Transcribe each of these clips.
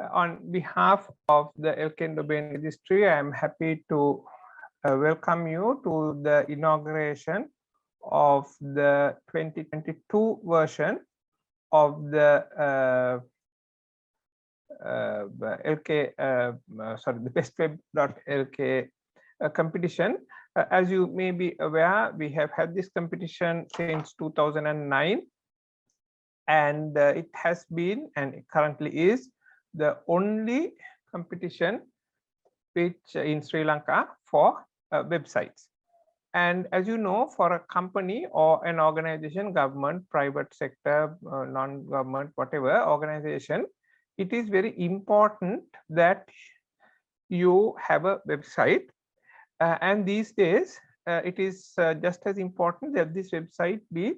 On behalf of the LK Domain Registry, I am happy to welcome you to the inauguration of the 2022 version of the the BestWeb.lk competition. As you may be aware, we have had this competition since 2009, and it has been and it currently is the only competition which in Sri Lanka for websites. And as you know, for a company or an organization, government, private sector, non-government, whatever organization, it is very important that you have a website. And these days, it is just as important that this website be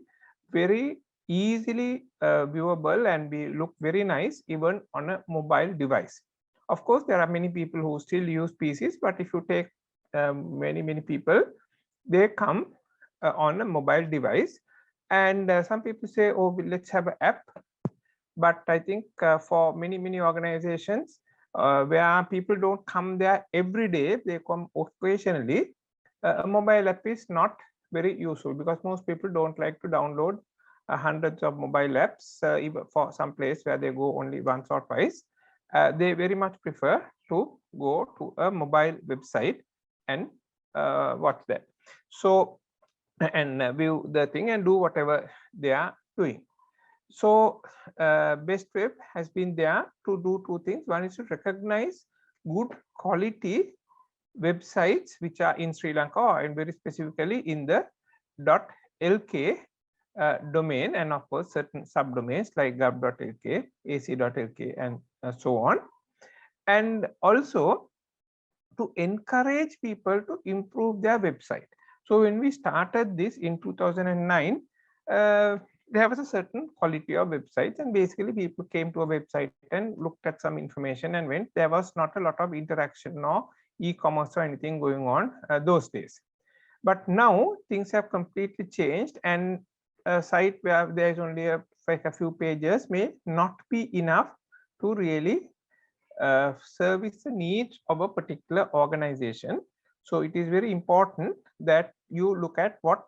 very easily viewable and be look very nice even on a mobile device. Of course, there are many people who still use PCs, but if you take many people, they come on a mobile device. And some people say, oh, let's have an app. But I think for many organizations where people don't come there every day, they come occasionally, a mobile app is not very useful because most people don't like to download hundreds of mobile apps even for some place where they go only once or twice. They very much prefer to go to a mobile website and watch that. So, and view the thing and do whatever they are doing. So BestWeb has been there to do two things. One is to recognize good quality websites which are in Sri Lanka and very specifically in the .lk domain, and of course certain subdomains like gov.lk, ac.lk, and so on, and also to encourage people to improve their website. So when we started this in 2009, there was a certain quality of websites, and basically people came to a website and looked at some information and went. There was not a lot of interaction or e-commerce or anything going on those days. But now things have completely changed, and a site where there is only like a few pages may not be enough to really service the needs of a particular organization. So it is very important that you look at what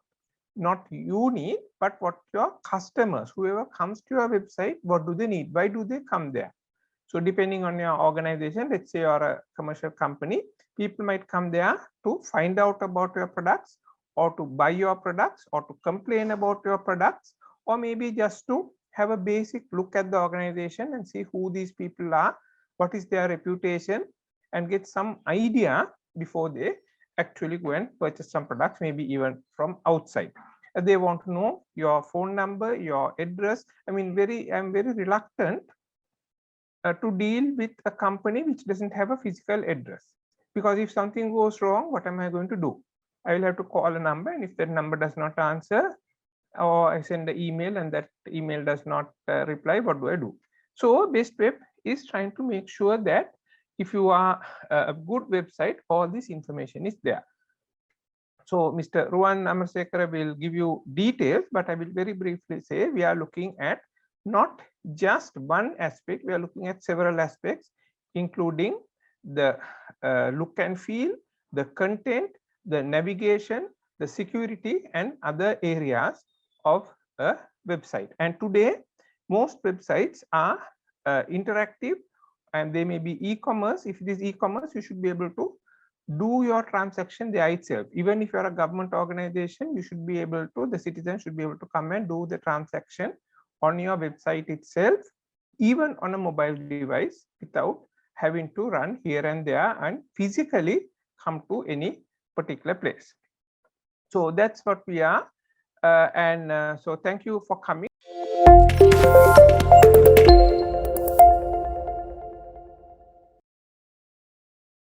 not you need, but what your customers, whoever comes to your website, what do they need? Why do they come there? So depending on your organization, let's say you're a commercial company, people might come there to find out about your products, or to buy your products, or to complain about your products, or maybe just to have a basic look at the organization and see who these people are, what is their reputation, and get some idea before they actually go and purchase some products, maybe even from outside. They want to know your phone number, your address. I mean, I'm very reluctant to deal with a company which doesn't have a physical address, because if something goes wrong, what am I going to do? I will have to call a number, and if that number does not answer, or I send an email and that email does not reply, what do I do? So BestWeb is trying to make sure that if you are a good website, all this information is there. So Mr. Ruwan Amarsekara will give you details, but I will very briefly say we are looking at not just one aspect, we are looking at several aspects, including the look and feel, the content, the navigation, the security, and other areas of a website. And today, most websites are interactive, and they may be e-commerce. If it is e-commerce, you should be able to do your transaction there itself. Even if you're a government organization, you should be able to, the citizen should be able to come and do the transaction on your website itself, even on a mobile device, without having to run here and there and physically come to any particular place. So that's what we are. So thank you for coming.